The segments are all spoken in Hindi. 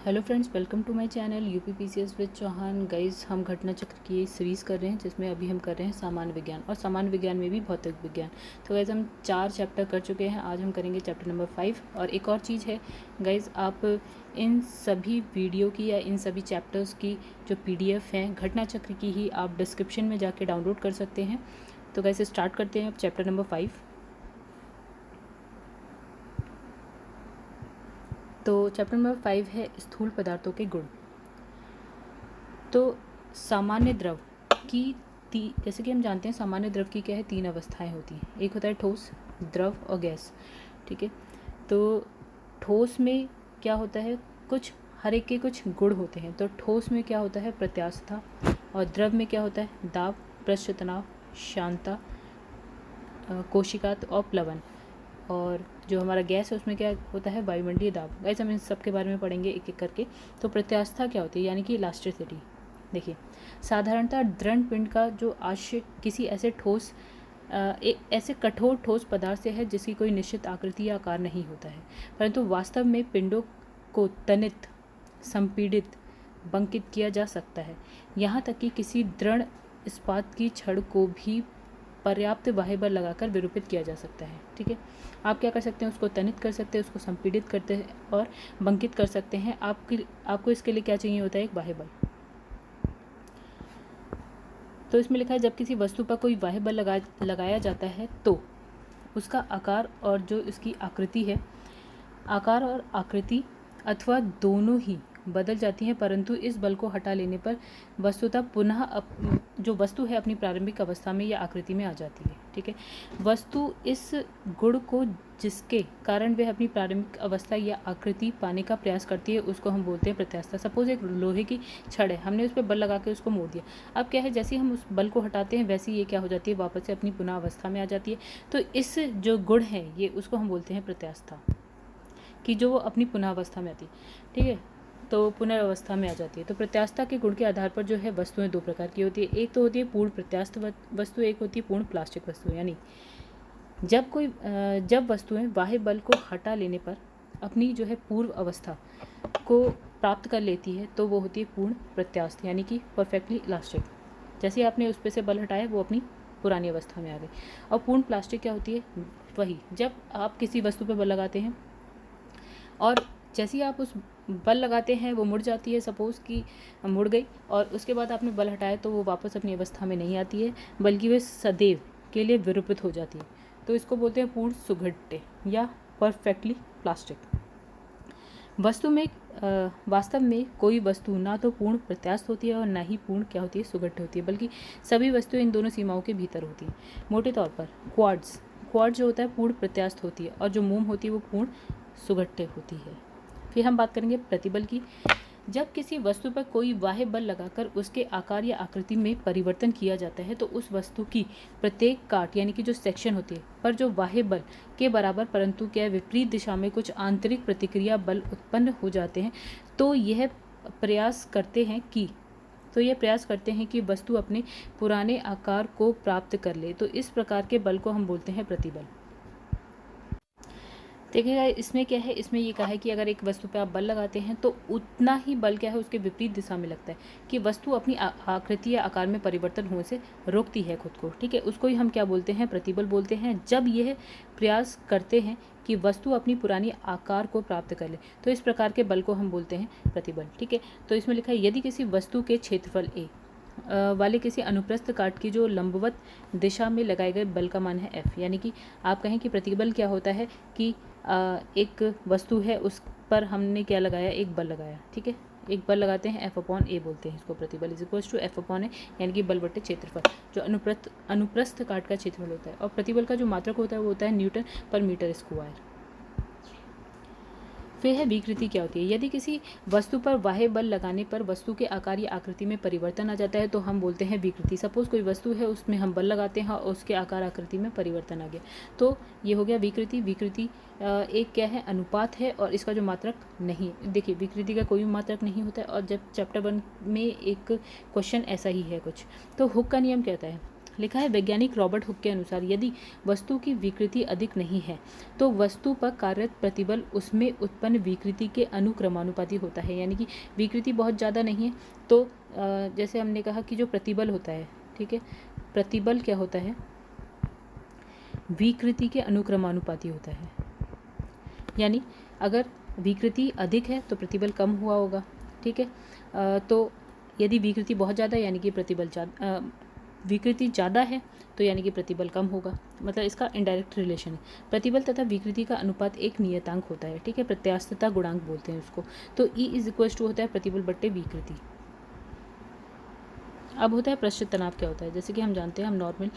Hello friends, welcome to my channel UPPCS with Chauhan. Guys, हम घटना चक्र की सीरीज़ कर रहे हैं जिसमें अभी हम कर रहे हैं सामान्य विज्ञान और सामान्य विज्ञान में भी भौतिक विज्ञान। तो गाइस, हम 4 चैप्टर कर चुके हैं। आज हम करेंगे चैप्टर नंबर 5। और एक और चीज़ है गाइस, आप इन सभी वीडियो की या इन सभी चैप्टर्स की जो PDF हैं घटना चक्र की ही आप डिस्क्रिप्शन में जाके डाउनलोड कर सकते हैं। तो गाइस, स्टार्ट करते हैं अब चैप्टर नंबर 5। तो चैप्टर नंबर 5 है स्थूल पदार्थों के गुण। तो सामान्य द्रव की जैसे कि हम जानते हैं सामान्य द्रव की क्या है, 3 अवस्थाएं होती हैं। एक होता है ठोस, द्रव और गैस। ठीक है, तो ठोस में क्या होता है, कुछ हर एक के कुछ गुण होते हैं। तो ठोस में क्या होता है, प्रत्यास्थता। और द्रव में क्या होता है, दाब, पृष्ठ तनाव, शांता, कोशिकात और प्लवन। और जो हमारा गैस है उसमें क्या होता है, वायुमंडलीय दाब। वैसे हम इन सब के बारे में पढ़ेंगे एक एक करके। तो प्रत्यास्थता क्या होती है, यानी कि इलास्टिसिटी। देखिए, साधारणतः दृढ़ पिंड का जो आशय किसी ऐसे ठोस एक ऐसे कठोर ठोस पदार्थ से है जिसकी कोई निश्चित आकृति या आकार नहीं होता है, परंतु वास्तव में पिंडों को तनित, संपीड़ित, बंकित किया जा सकता है। यहाँ तक कि किसी दृढ़ इस्पात की छड़ को भी पर्याप्त बाह्य बल लगाकर विरूपित किया जा सकता है। ठीक है, आप क्या कर सकते हैं, उसको तनित कर सकते हैं, उसको संपीड़ित करते हैं और बंकित कर सकते हैं। आपको इसके लिए क्या चाहिए होता है, एक बाह्य बल। तो इसमें लिखा है, जब किसी वस्तु पर कोई बाह्य बल लगाया जाता है तो उसका आकार और जो इसकी आकृति है, आकार और आकृति अथवा दोनों ही बदल जाती हैं, परंतु इस बल को हटा लेने पर वस्तुतः पुनः जो वस्तु है अपनी प्रारंभिक अवस्था में या आकृति में आ जाती है। ठीक है, वस्तु इस गुण को जिसके कारण वह अपनी प्रारंभिक अवस्था या आकृति पाने का प्रयास करती है उसको हम बोलते हैं प्रत्यास्थता। सपोज एक लोहे की छड़ है, हमने उस पर बल लगा के उसको मोड़ दिया। अब क्या है, जैसे ही हम उस बल को हटाते हैं वैसे ये क्या हो जाती है, वापस से अपनी पुनः अवस्था में आ जाती है। तो इस जो गुण है ये उसको हम बोलते हैं प्रत्यास्थता, कि जो वो अपनी पुनः अवस्था में आती है। ठीक है, तो पुनर्वस्था में आ जाती है। तो प्रत्यास्थता के गुण के आधार पर जो है वस्तुएं 2 प्रकार की होती है। एक तो होती है पूर्ण प्रत्यास्थ वस्तु, एक होती है पूर्ण प्लास्टिक वस्तु। यानी जब वस्तुएं बाह्य बल को हटा लेने पर अपनी जो है पूर्व अवस्था को प्राप्त कर लेती है तो वो होती है पूर्ण प्रत्यास्थ, यानी कि परफेक्टली इलास्टिक। जैसे आपने उस पर से बल हटाया वो अपनी पुरानी अवस्था में आ गई। और पूर्ण प्लास्टिक क्या होती है, वही जब आप किसी वस्तु पर बल लगाते हैं और जैसे ही आप उस बल लगाते हैं वो मुड़ जाती है। सपोज़ कि मुड़ गई और उसके बाद आपने बल हटाया तो वो वापस अपनी अवस्था में नहीं आती है, बल्कि वे सदैव के लिए विरूपित हो जाती है। तो इसको बोलते हैं पूर्ण सुघट्य या परफेक्टली प्लास्टिक। वास्तव में कोई वस्तु ना तो पूर्ण प्रत्यास्थ होती है और ना ही पूर्ण क्या होती है, सुघट्य होती है, बल्कि सभी वस्तुएं इन दोनों सीमाओं के भीतर होती हैं। मोटे तौर पर क्वार्ट्ज जो होता है पूर्ण प्रत्यास्थ होती है और जो मोम होती है वो पूर्ण सुघट्य होती है। फिर हम बात करेंगे प्रतिबल की। जब किसी वस्तु पर कोई बाह्य बल लगाकर उसके आकार या आकृति में परिवर्तन किया जाता है तो उस वस्तु की प्रत्येक काट यानी कि जो सेक्शन होती है पर जो बाह्य बल के बराबर परंतु क्या विपरीत दिशा में कुछ आंतरिक प्रतिक्रिया बल उत्पन्न हो जाते हैं, तो यह प्रयास करते हैं कि वस्तु अपने पुराने आकार को प्राप्त कर ले। तो इस प्रकार के बल को हम बोलते हैं प्रतिबल। देखिएगा, इसमें क्या है, इसमें ये कहा है कि अगर एक वस्तु पे आप बल लगाते हैं तो उतना ही बल क्या है उसके विपरीत दिशा में लगता है, कि वस्तु अपनी आकृति या आकार में परिवर्तन होने से रोकती है खुद को। ठीक है, उसको ही हम क्या बोलते हैं, प्रतिबल बोलते हैं। जब यह प्रयास करते हैं कि वस्तु अपनी पुरानी आकार को प्राप्त कर ले तो इस प्रकार के बल को हम बोलते हैं प्रतिबल। ठीक है, तो इसमें लिखा है, यदि किसी वस्तु के क्षेत्रफल A वाले किसी अनुप्रस्थ काट की जो लंबवत दिशा में लगाए गए बल का मान है F, यानी कि आप कहें कि प्रतिबल क्या होता है कि एक वस्तु है उस पर हमने क्या लगाया, एक बल लगाया। ठीक है, एक बल लगाते हैं F/A बोलते हैं इसको। प्रतिबल इज इक्वल्स टू F/A, यानी कि बल बटे क्षेत्रफल, जो अनुप्रस्थ काट का क्षेत्रफल होता है। और प्रतिबल का जो मात्रक होता है वो होता है न्यूटन पर मीटर स्क्वायर। फिर है विकृति क्या होती है। यदि किसी वस्तु पर बाह्य बल लगाने पर वस्तु के आकार या आकृति में परिवर्तन आ जाता है तो हम बोलते हैं विकृति। सपोज कोई वस्तु है उसमें हम बल लगाते हैं और उसके आकार आकृति में परिवर्तन आ गया तो ये हो गया विकृति। विकृति एक क्या है, अनुपात है और इसका जो मात्रक नहीं। देखिए, विकृति का कोई भी मात्रक नहीं होता है। और जब चैप्टर 1 में एक क्वेश्चन ऐसा ही है कुछ, तो हुक का नियम कहता है लिखा है वैज्ञानिक रॉबर्ट हुक के अनुसार यदि वस्तु की विकृति अधिक नहीं है तो वस्तु पर कार्यरत प्रतिबल उसमें उत्पन्न विकृति के अनुक्रमानुपाती होता है। यानी कि विकृति बहुत ज़्यादा नहीं है तो जैसे हमने कहा कि जो प्रतिबल होता है, ठीक है, प्रतिबल क्या होता है, विकृति के अनुक्रमानुपाती होता है। यानी अगर विकृति अधिक है तो प्रतिबल कम हुआ होगा, ठीक है। तो यदि विकृति बहुत ज़्यादा यानी कि प्रतिबल विकृति ज़्यादा है तो यानी कि प्रतिबल कम होगा। मतलब इसका इनडायरेक्ट रिलेशन है। प्रतिबल तथा विकृति का अनुपात एक नियतांक होता है, ठीक है, प्रत्यास्थता गुणांक बोलते हैं उसको। तो E = होता है प्रतिबल बट्टे विकृति। अब होता है पृष्ठ तनाव क्या होता है, जैसे कि हम जानते हैं, हम नॉर्मल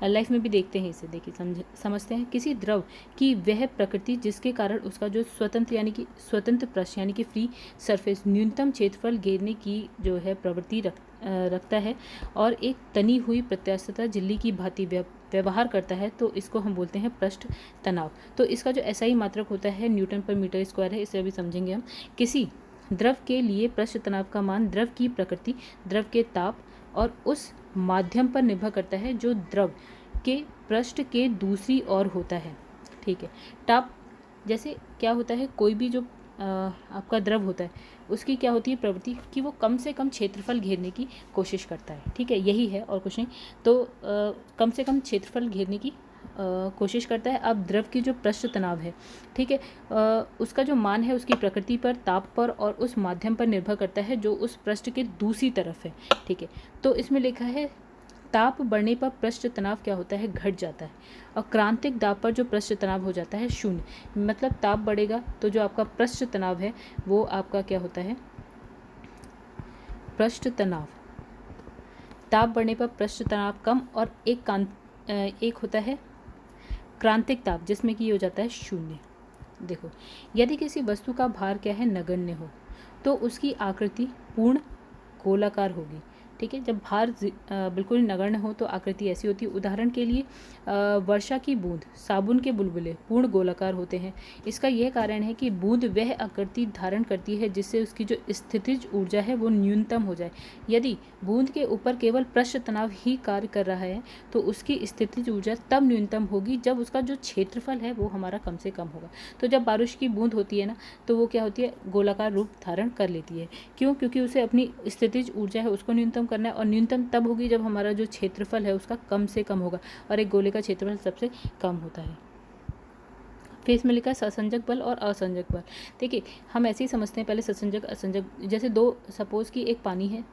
लाइफ में भी देखते हैं इसे। देखिए समझते हैं, किसी द्रव की वह प्रकृति जिसके कारण उसका जो स्वतंत्र पृष्ठ यानी कि फ्री सरफेस न्यूनतम क्षेत्रफल घेरने की जो है प्रवृत्ति रखता है और एक तनी हुई प्रत्यास्थता झिल्ली की भांति व्यवहार करता है, तो इसको हम बोलते हैं पृष्ठ तनाव। तो इसका जो SI मात्रक होता है Nm/m² है, इसे अभी समझेंगे हम। किसी द्रव के लिए पृष्ठ तनाव का मान द्रव की प्रकृति, द्रव के ताप और उस माध्यम पर निर्भर करता है जो द्रव के पृष्ठ के दूसरी ओर होता है, ठीक है। ताप जैसे क्या होता है, कोई भी जो आपका द्रव होता है उसकी क्या होती है प्रवृत्ति कि वो कम से कम क्षेत्रफल घेरने की कोशिश करता है, ठीक है, यही है और कुछ नहीं। तो कम से कम क्षेत्रफल घेरने की कोशिश करता है। अब द्रव की जो पृष्ठ तनाव है, ठीक है, उसका जो मान है उसकी प्रकृति पर, ताप पर और उस माध्यम पर निर्भर करता है जो उस पृष्ठ के दूसरी तरफ है, ठीक है। तो इसमें लिखा है ताप बढ़ने पर पृष्ठ तनाव क्या होता है, घट जाता है, और क्रांतिक दाब पर जो पृष्ठ तनाव हो जाता है 0। मतलब ताप बढ़ेगा तो जो आपका पृष्ठ तनाव है वो आपका क्या होता है, पृष्ठ तनाव, ताप बढ़ने पर पृष्ठ तनाव कम और एक होता है क्रांतिक ताप जिसमें कि हो जाता है 0। देखो, यदि किसी वस्तु का भार क्या है, नगण्य हो तो उसकी आकृति पूर्ण गोलाकार होगी, ठीक है। जब भार बिल्कुल नगण्य हो तो आकृति ऐसी होती है। उदाहरण के लिए वर्षा की बूंद, साबुन के बुलबुले पूर्ण गोलाकार होते हैं। इसका यह कारण है कि बूंद वह आकृति धारण करती है जिससे उसकी जो स्थितिज ऊर्जा है वो न्यूनतम हो जाए। यदि बूंद के ऊपर केवल पृष्ठ तनाव ही कार्य कर रहा है तो उसकी स्थितिज ऊर्जा तब न्यूनतम होगी जब उसका जो क्षेत्रफल है वो हमारा कम से कम होगा। तो जब बारिश की बूंद होती है ना तो वो क्या होती है, गोलाकार रूप धारण कर लेती है। क्यों? क्योंकि उसे अपनी स्थितिज ऊर्जा है उसको न्यूनतम करना है, और न्यूनतम तब होगी जब हमारा जो क्षेत्रफल है उसका कम से कम होगा, और एक गोले का क्षेत्रफल सबसे कम होता है। फिर इसमें लिखा है ससंजक बल और असंजक बल। देखिए हम ऐसे ही समझते हैं पहले ससंजक असंजक। जैसे सपोज कि एक पानी है,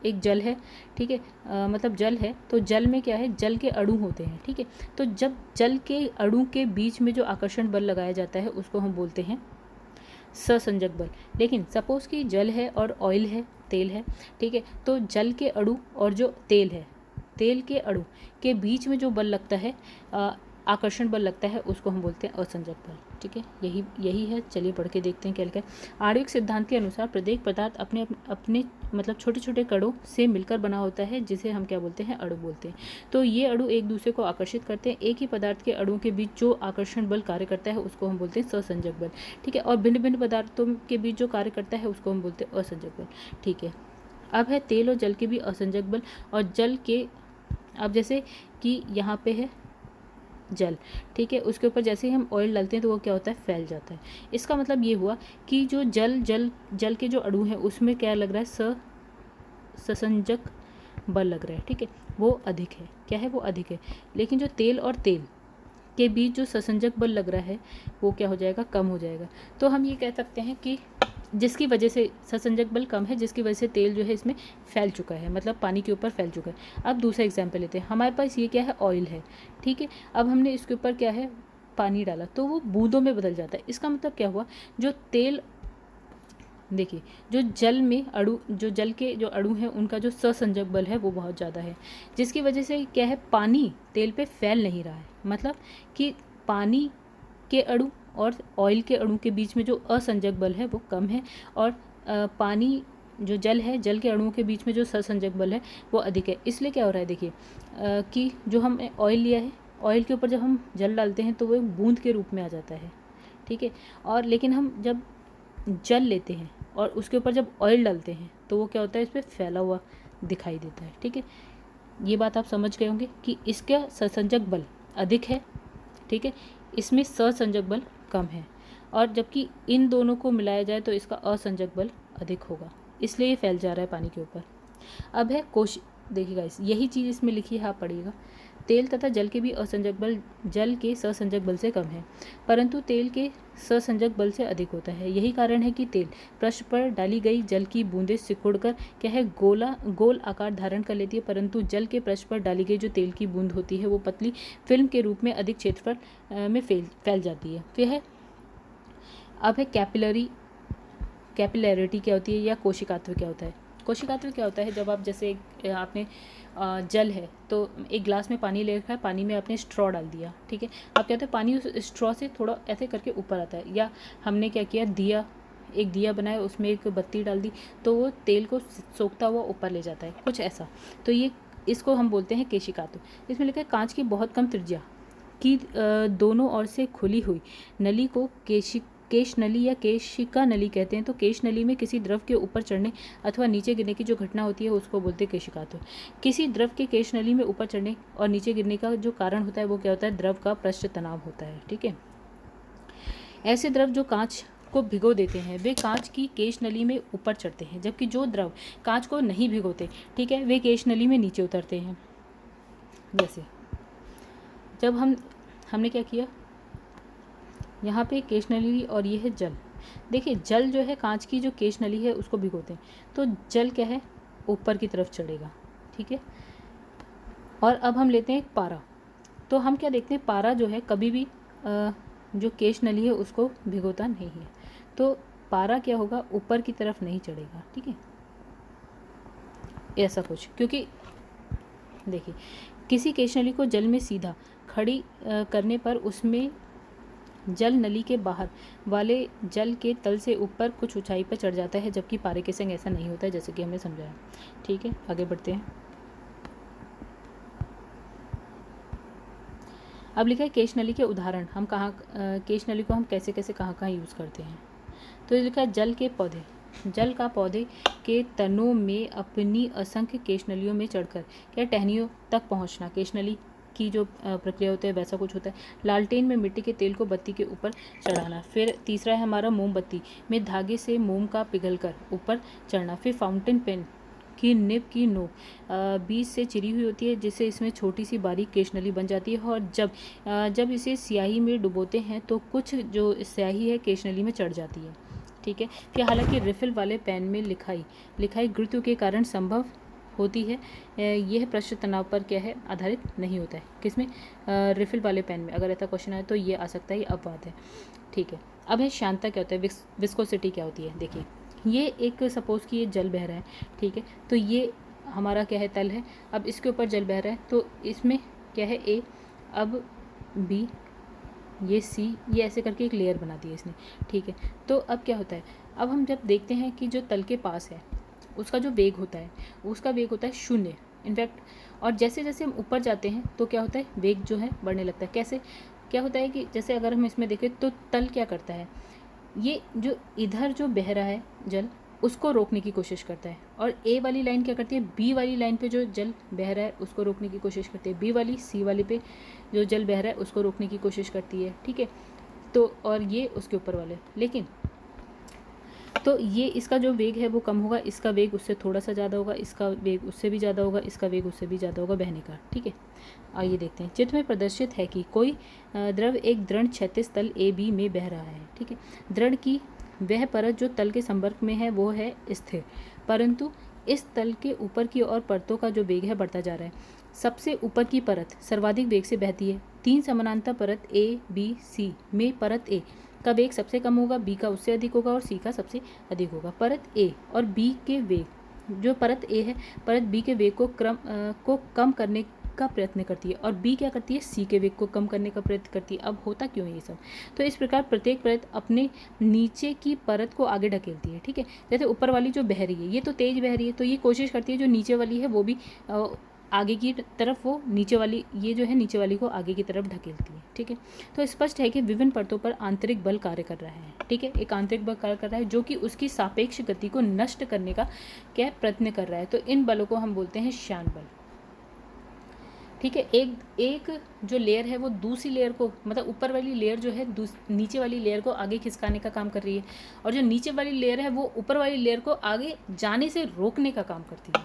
एक जल है, ठीक है, मतलब जल है तो जल में क्या है, जल के अणु होते हैं, ठीक है। तो जब जल के अणु के बीच में जो आकर्षण बल लगाया जाता है उसको हम बोलते हैं ससंजक बल। लेकिन सपोज कि जल है और ऑयल है, तेल है, ठीक है, तो जल के अणु और जो तेल है, तेल के अणु के बीच में जो बल लगता है, आकर्षण बल लगता है, उसको हम बोलते हैं असंजक बल, ठीक है। यही है। चलिए पढ़ के देखते हैं क्या लिखा है। आणविक सिद्धांत के अनुसार प्रत्येक पदार्थ अपने अपने मतलब छोटे छोटे कणों से मिलकर बना होता है जिसे हम क्या बोलते हैं, अणु बोलते हैं। तो ये अणु एक दूसरे को आकर्षित करते हैं। एक ही पदार्थ के अणुओं के बीच जो आकर्षण बल कार्य करता है उसको हम बोलते हैं ससंजक बल, ठीक है। और भिन्न भिन्न पदार्थों के बीच जो कार्य करता है उसको हम बोलते हैं असंजक बल, ठीक है। अब है तेल और जल के भी असंजक बल। और जल के, अब जैसे कि यहाँ पे है जल, ठीक है, उसके ऊपर जैसे ही हम ऑयल डालते हैं तो वो क्या होता है, फैल जाता है। इसका मतलब ये हुआ कि जो जल के जो अणु हैं उसमें क्या लग रहा है, ससंजक बल लग रहा है, ठीक है, वो अधिक है। क्या है, वो अधिक है। लेकिन जो तेल और तेल के बीच जो ससंजक बल लग रहा है वो क्या हो जाएगा, कम हो जाएगा। तो हम ये कह सकते हैं कि जिसकी वजह से ससंजक बल कम है, जिसकी वजह से तेल जो है इसमें फैल चुका है, मतलब पानी के ऊपर फैल चुका है। अब दूसरा एग्जाम्पल लेते हैं। हमारे पास ये क्या है, ऑयल है, ठीक है। अब हमने इसके ऊपर क्या है, पानी डाला तो वो बूंदों में बदल जाता है। इसका मतलब क्या हुआ, जो तेल, देखिए जो जल के जो अणु हैं उनका जो ससंजक बल है वो बहुत ज़्यादा है, जिसकी वजह से क्या है, पानी तेल पे फैल नहीं रहा है। मतलब कि पानी के अणु और ऑयल के अणु के बीच में जो असंजक बल है वो कम है, और पानी जो जल है, जल के अणुओं के बीच में जो ससंजक बल है वो अधिक है। इसलिए क्या हो रहा है, देखिए कि जो हमने ऑयल लिया है, ऑयल के ऊपर जब हम जल डालते हैं तो वो बूंद के रूप में आ जाता है, ठीक है। और लेकिन हम जब जल लेते हैं और उसके ऊपर जब ऑयल डालते हैं तो वो क्या होता है, इस पर फैला हुआ दिखाई देता है, ठीक है। ये बात आप समझ गए होंगे कि इसका ससंजक बल अधिक है, ठीक है, इसमें ससंजक बल कम है, और जबकि इन दोनों को मिलाया जाए तो इसका असंजक बल अधिक होगा, इसलिए ये फैल जा रहा है पानी के ऊपर। अब है कोश, देखिए गाइस यही चीज़ इसमें लिखी है, आप पढ़िएगा। तेल तथा जल के भी असंजक बल जल के ससंजक बल से कम है, परंतु तेल के ससंजक बल से अधिक होता है। यही कारण है कि तेल पृष्ठ पर डाली गई जल की बूंदें सिकुड़कर क्या है गोल आकार धारण कर लेती है, परंतु जल के पृष्ठ पर डाली गई जो तेल की बूंद होती है वो पतली फिल्म के रूप में अधिक क्षेत्रफल में फैल जाती है। फिर है अब है कैपिलैरिटी क्या होती है या कोशिकात्व क्या होता है। कोशिकात्व क्या होता है, जब आप जैसे आपने जल है तो एक ग्लास में पानी ले रखा है, पानी में आपने स्ट्रॉ डाल दिया, ठीक है, आप कहते हैं पानी उस स्ट्रॉ से थोड़ा ऐसे करके ऊपर आता है, या हमने क्या किया, एक दिया बनाया, उसमें एक बत्ती डाल दी तो वो तेल को सोखता हुआ ऊपर ले जाता है, कुछ ऐसा। तो ये इसको हम बोलते हैं केशिकात्व। इसमें लिखा है कांच की बहुत कम त्रिज्या की दोनों ओर से खुली हुई नली को केश नली या केशिका नली कहते हैं। तो केश नली में किसी द्रव के ऊपर चढ़ने अथवा नीचे गिरने की जो घटना होती है उसको बोलते हैं केशिकात्व। किसी द्रव के केश नली में ऊपर चढ़ने और नीचे गिरने का जो कारण होता है वो क्या होता है, द्रव का पृष्ठ तनाव होता है, ठीक है। ऐसे द्रव जो कांच को भिगो देते हैं वे कांच की केश नली में ऊपर चढ़ते हैं, जबकि जो द्रव कांच को नहीं भिगोते, ठीक है, वे केश नली में नीचे उतरते हैं। जैसे जब हमने क्या किया, यहाँ पे केश नली और ये है जल। देखिए जल जो है कांच की जो केश नली है उसको भिगोते हैं, तो जल क्या है ऊपर की तरफ चढ़ेगा, ठीक है। और अब हम लेते हैं पारा। तो हम क्या देखते हैं, पारा जो है कभी भी जो केश नली है उसको भिगोता नहीं है, तो पारा क्या होगा, ऊपर की तरफ नहीं चढ़ेगा, ठीक है, ऐसा कुछ। क्योंकि देखिए किसी केश नली को जल में सीधा खड़ी करने पर उसमें जल नली के बाहर वाले जल के तल से ऊपर कुछ ऊंचाई पर चढ़ जाता है, जबकि पारे के संग ऐसा नहीं होता है, जैसे कि हमने समझाया, ठीक है। आगे बढ़ते हैं। अब लिखा है केश नली के उदाहरण, हम केश नली को हम कैसे कैसे कहाँ यूज़ करते हैं। तो लिखा है जल के पौधे, जल का पौधे के तनों में अपनी असंख्य केश नलियों में चढ़कर क्या टहनियों तक पहुँचना, केश नली की जो प्रक्रिया होती है वैसा कुछ होता है। लालटेन में मिट्टी के तेल को बत्ती के ऊपर चढ़ाना। फिर तीसरा है हमारा मोमबत्ती में धागे से मोम का पिघलकर ऊपर चढ़ना। फिर फाउंटेन पेन की निब की नोक बीच से चिरी हुई होती है, जिससे इसमें छोटी सी बारीक केशनली बन जाती है, और जब इसे स्याही में डुबोते हैं तो कुछ जो स्याही है केशनली में चढ़ जाती है, ठीक है। फिर हालांकि रिफिल वाले पेन में लिखाई गुरुत्व के कारण संभव होती है, यह पृष्ठ तनाव पर क्या है आधारित नहीं होता है। किसमें, रिफिल वाले पेन में। अगर ऐसा क्वेश्चन आए तो ये आ सकता है, ये अपवाद है, ठीक है। अब है श्यानता क्या होता है, विस्कोसिटी क्या होती है। देखिए ये एक सपोज कि ये जल बह रहा है, ठीक है, तो ये हमारा क्या है तल है, अब इसके ऊपर जल बह रहा है, तो इसमें क्या है ए, अब बी, ये सी, ये ऐसे करके एक लेयर बना दी है इसने, ठीक है। तो अब क्या होता है, अब हम जब देखते हैं कि जो तल के पास है उसका जो वेग होता है उसका वेग होता है 0 इनफैक्ट, और जैसे जैसे हम ऊपर जाते हैं तो क्या होता है वेग जो है बढ़ने लगता है। कैसे, क्या होता है कि जैसे अगर हम इसमें देखें तो तल क्या करता है, ये जो इधर जो बह रहा है जल उसको रोकने की कोशिश करता है, और ए वाली लाइन क्या करती है, बी वाली लाइन पे जो जल बह रहा है उसको रोकने की कोशिश करती है, बी वाली सी वाली पे जो जल बह रहा है उसको रोकने की कोशिश करती है, ठीक है। तो और ये उसके ऊपर वाले, लेकिन तो ये इसका जो वेग है वो कम होगा, इसका वेग उससे थोड़ा सा ज़्यादा होगा, इसका वेग उससे भी ज़्यादा होगा, इसका वेग उससे भी ज़्यादा होगा बहने का, ठीक है। आइए देखते हैं, चित्र में प्रदर्शित है कि कोई द्रव एक दृढ़ क्षैतिज तल ए बी में बह रहा है, ठीक है। दृढ़ की वह परत जो तल के संपर्क में है वो है स्थिर, परंतु इस तल के ऊपर की ओर परतों का जो वेग है बढ़ता जा रहा है। सबसे ऊपर की परत सर्वाधिक वेग से बहती है। 3 समानांतर परत ए बी सी में परत ए का वेग सबसे कम होगा, बी का उससे अधिक होगा और सी का सबसे अधिक होगा। परत ए और बी के वेग, जो परत ए है परत बी के वेग को कम करने का प्रयत्न करती है, और बी क्या करती है, सी के वेग को कम करने का प्रयत्न करती है। अब होता क्यों है ये सब, तो इस प्रकार प्रत्येक परत अपने नीचे की परत को आगे ढकेलती है, ठीक है। जैसे ऊपर वाली जो बह रही है ये तो तेज बह रही है, तो ये कोशिश करती है जो नीचे वाली है वो भी आगे की तरफ, वो नीचे वाली, ये जो है नीचे वाली को आगे की तरफ ढकेलती है, ठीक है। तो स्पष्ट है कि विभिन्न परतों पर आंतरिक बल कार्य कर रहा है, ठीक है। एक आंतरिक बल कार्य कर रहा है जो कि उसकी सापेक्ष गति को नष्ट करने का क्या प्रयत्न कर रहा है। तो इन बलों को हम बोलते हैं श्यान बल, ठीक है। एक एक जो लेयर है वो दूसरी लेयर को, मतलब ऊपर वाली लेयर जो है नीचे वाली लेयर को आगे खिसकाने का काम कर रही है, और जो नीचे वाली लेयर है वो ऊपर वाली लेयर को आगे जाने से रोकने का काम करती है।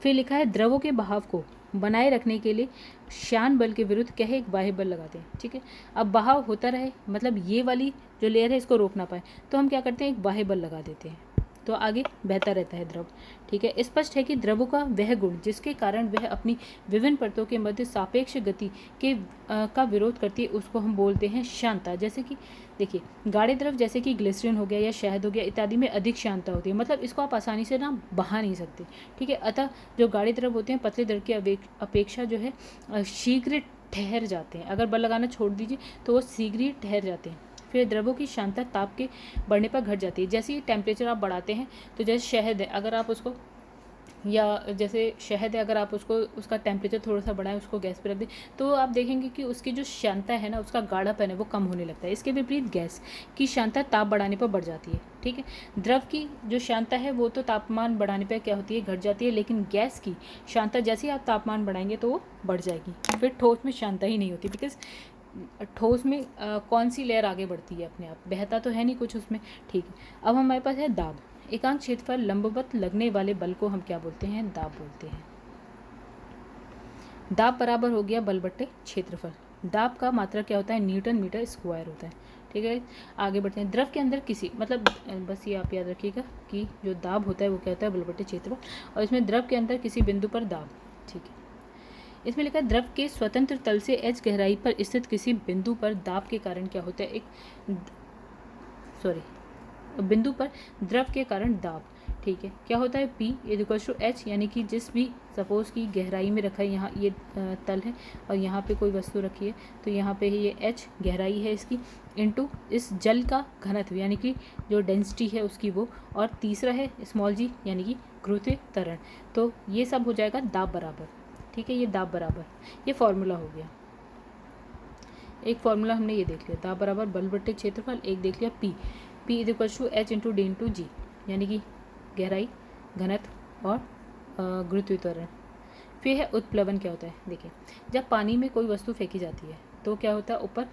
फिर लिखा है द्रवों के बहाव को बनाए रखने के लिए श्यान बल के विरुद्ध क्या है, एक बाह्य बल लगाते हैं। ठीक है, अब बहाव होता रहे, मतलब ये वाली जो लेयर है इसको रोक ना पाए, तो हम क्या करते हैं, एक बाह्य बल लगा देते हैं, तो आगे बहता रहता है द्रव। ठीक है, स्पष्ट है कि द्रवों का वह गुण जिसके कारण वह अपनी विभिन्न परतों के मध्य सापेक्ष गति के का विरोध करती है, उसको हम बोलते हैं श्यानता। जैसे कि देखिए, गाढ़े द्रव जैसे कि ग्लिसरीन हो गया या शहद हो गया इत्यादि में अधिक श्यानता होती है, मतलब इसको आप आसानी से ना बहा नहीं सकते। ठीक है, अतः जो गाढ़े द्रव होते हैं पतले द्रव की अपेक्षा जो है शीघ्र ठहर जाते हैं। अगर बल लगाना छोड़ दीजिए तो वो शीघ्र ही ठहर जाते हैं। फिर द्रवों की श्यानता ताप के बढ़ने पर घट जाती है। जैसे ही टेम्परेचर आप बढ़ाते हैं, तो जैसे शहद है, अगर आप उसको, या जैसे शहद है, अगर आप उसको, उसका टेम्परेचर थोड़ा सा बढ़ाएं, उसको गैस पर रख दें, तो आप देखेंगे कि उसकी जो श्यानता है ना, उसका गाढ़ापन है वो कम होने लगता है। इसके विपरीत गैस की श्यानता ताप बढ़ाने पर बढ़ जाती है। ठीक है, द्रव की जो श्यानता है वो तो तापमान बढ़ाने पर क्या होती है, घट जाती है, लेकिन गैस की श्यानता जैसे ही आप तापमान बढ़ाएंगे तो वो बढ़ जाएगी। फिर ठोस में श्यानता ही नहीं होती, बिकॉज ठोस में कौन सी लेयर आगे बढ़ती है, अपने आप बहता तो है नहीं कुछ उसमें। ठीक है, अब हमारे पास है दाब। एकांक क्षेत्रफल लंबवत लगने वाले बल को हम क्या बोलते हैं, दाब बोलते हैं। दाब बराबर हो गया बल बट्टे क्षेत्रफल। दाब का मात्रा क्या होता है, न्यूटन मीटर स्क्वायर होता है। ठीक है, आगे बढ़ते हैं। द्रव के अंदर किसी, मतलब बस ये आप याद रखिएगा कि जो दाब होता है वो क्या होता है, बल बट्टे क्षेत्रफल, और इसमें द्रव के अंदर किसी बिंदु पर दाब। ठीक है, इसमें लिखा है द्रव के स्वतंत्र तल से h गहराई पर स्थित किसी बिंदु पर दाब के कारण क्या होता है, बिंदु पर द्रव के कारण दाब। ठीक है, क्या होता है, P = H, यानी कि जिस भी, सपोज की गहराई में रखा है, यहाँ ये तल है और यहाँ पे कोई वस्तु रखी है, तो यहाँ पे ये H गहराई है इसकी, इनटू इस जल का घनत्व यानी कि जो डेंसिटी है उसकी वो, और तीसरा है g यानी कि गुरुत्वीय त्वरण। तो ये सब हो जाएगा दाब बराबर। ठीक है, ये दाब बराबर, ये फॉर्मूला हो गया। एक फॉर्मूला हमने ये देख लिया, दाब बराबर बल बट्टे क्षेत्रफल। एक देख लिया P = H × D × G, यानी कि गहराई, घनत्व और गुरुत्वीय त्वरण। फिर है उत्प्लवन। क्या होता है, देखिए, जब पानी में कोई वस्तु फेंकी जाती है तो क्या होता है, ऊपर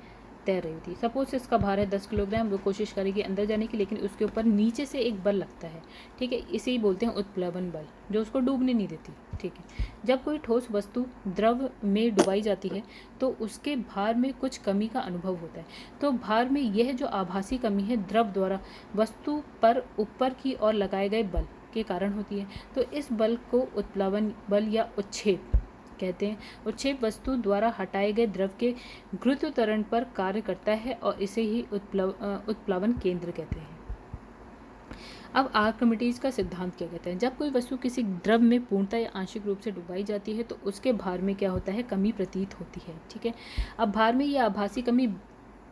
तैर रही होती है। सपोज इसका भार है 10 किलोग्राम, वो कोशिश करेगी अंदर जाने की, लेकिन उसके ऊपर नीचे से एक बल लगता है। ठीक है, इसे ही बोलते हैं उत्प्लवन बल, जो उसको डूबने नहीं देती। ठीक है, जब कोई ठोस वस्तु द्रव में डुबाई जाती है तो उसके भार में कुछ कमी का अनुभव होता है। तो भार में यह जो आभासी कमी है द्रव द्वारा वस्तु पर ऊपर की ओर लगाए गए बल के कारण होती है। तो इस बल को उत्प्लवन बल या उत्क्षेप कहते हैं। उत्क्षेप वस्तु द्वारा हटाए गए द्रव के गुरुत्व त्वरण पर कार्य करता है और इसे ही उत्प्लवन केंद्र कहते हैं। अब आर्किमिडीज का सिद्धांत क्या कहता है, जब कोई वस्तु किसी द्रव में पूर्णतः या आंशिक रूप से डुबाई जाती है तो उसके भार में क्या होता है, कमी प्रतीत होती है। ठीक है, अब भार में ये आभासी कमी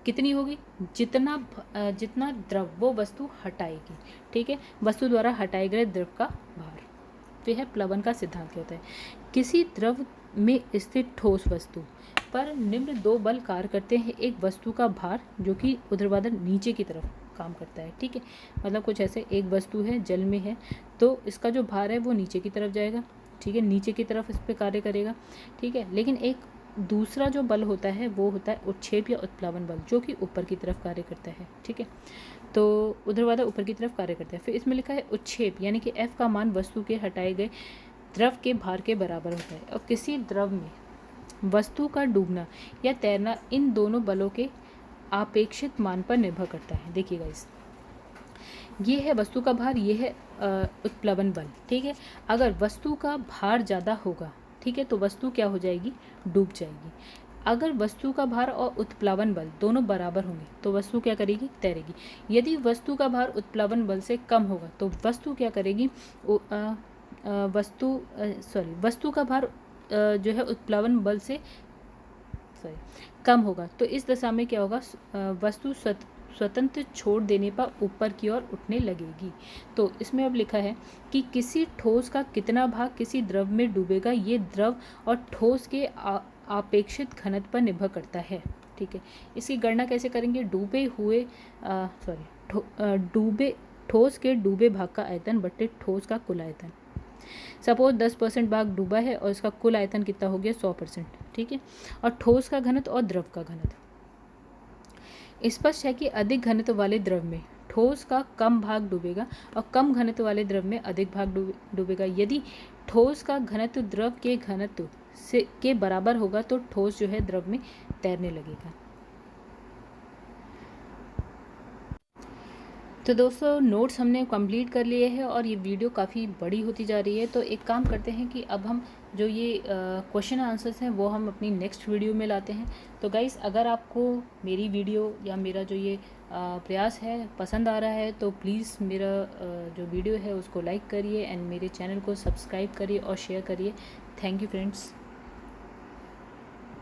कितनी होगी, जितना द्रव वो वस्तु हटाएगी। ठीक है, वस्तु द्वारा हटाए गए द्रव का भार। फिर है प्लवन का सिद्धांत क्या होता है, किसी द्रव में स्थित ठोस वस्तु पर निम्न दो बल कार्य करते हैं। एक वस्तु का भार जो कि ऊर्ध्वाधर नीचे की तरफ काम करता है। ठीक है, मतलब कुछ ऐसे, एक वस्तु है जल में है तो इसका जो भार है वो नीचे की तरफ जाएगा। ठीक है, नीचे की तरफ इस पर कार्य करेगा। ठीक है, लेकिन एक दूसरा जो बल होता है वो होता है उत्क्षेप या उत्प्लवन बल, जो कि ऊपर की तरफ कार्य करता है। ठीक है, तो ऊर्ध्वाधर ऊपर की तरफ कार्य करता है। फिर इसमें लिखा है उत्क्षेप, यानी कि F का मान वस्तु के हटाए गए द्रव के भार के बराबर होता है। और किसी द्रव में वस्तु का डूबना या तैरना इन दोनों बलों के आपेक्षित मान पर निर्भर करता है। देखिएगा, ये है वस्तु का भार, ये है उत्प्लवन बल। ठीक है, अगर वस्तु का भार ज़्यादा होगा, ठीक है, तो वस्तु क्या हो जाएगी, डूब जाएगी। अगर वस्तु का भार और उत्प्लवन बल दोनों बराबर होंगे तो वस्तु क्या करेगी, तैरेगी। यदि वस्तु का भार उत्प्लवन बल से कम होगा तो वस्तु क्या करेगी, वस्तु का भार जो है उत्प्लवन बल से कम होगा, तो इस दशा में क्या होगा, वस्तु स्वतंत्र छोड़ देने पर ऊपर की ओर उठने लगेगी। तो इसमें अब लिखा है कि किसी ठोस का कितना भाग किसी द्रव में डूबेगा, ये द्रव और ठोस के आपेक्षित घनत्व पर निर्भर करता है। ठीक है, इसकी गणना कैसे करेंगे, ठोस के डूबे भाग का आयतन बट्टे ठोस का कुल आयतन। सपोज 10% भाग डूबा है और इसका कुल आयतन कितना हो गया 100%, ठीक है। और ठोस का घनत्व और द्रव का घनत्व, स्पष्ट है कि अधिक घनत्व वाले द्रव में ठोस का कम भाग डूबेगा और कम घनत्व वाले द्रव में अधिक भाग डूबेगा। यदि ठोस का घनत्व द्रव के घनत्व से के बराबर होगा तो ठोस जो है द्रव में तैरने लगेगा। तो दोस्तों नोट्स हमने कंप्लीट कर लिए हैं और ये वीडियो काफ़ी बड़ी होती जा रही है, तो एक काम करते हैं कि अब हम जो ये क्वेश्चन आंसर्स हैं वो हम अपनी नेक्स्ट वीडियो में लाते हैं। तो गाइस, अगर आपको मेरी वीडियो या मेरा जो ये प्रयास है पसंद आ रहा है तो प्लीज़ मेरा जो वीडियो है उसको लाइक करिए एंड मेरे चैनल को सब्सक्राइब करिए और शेयर करिए। Thank you friends.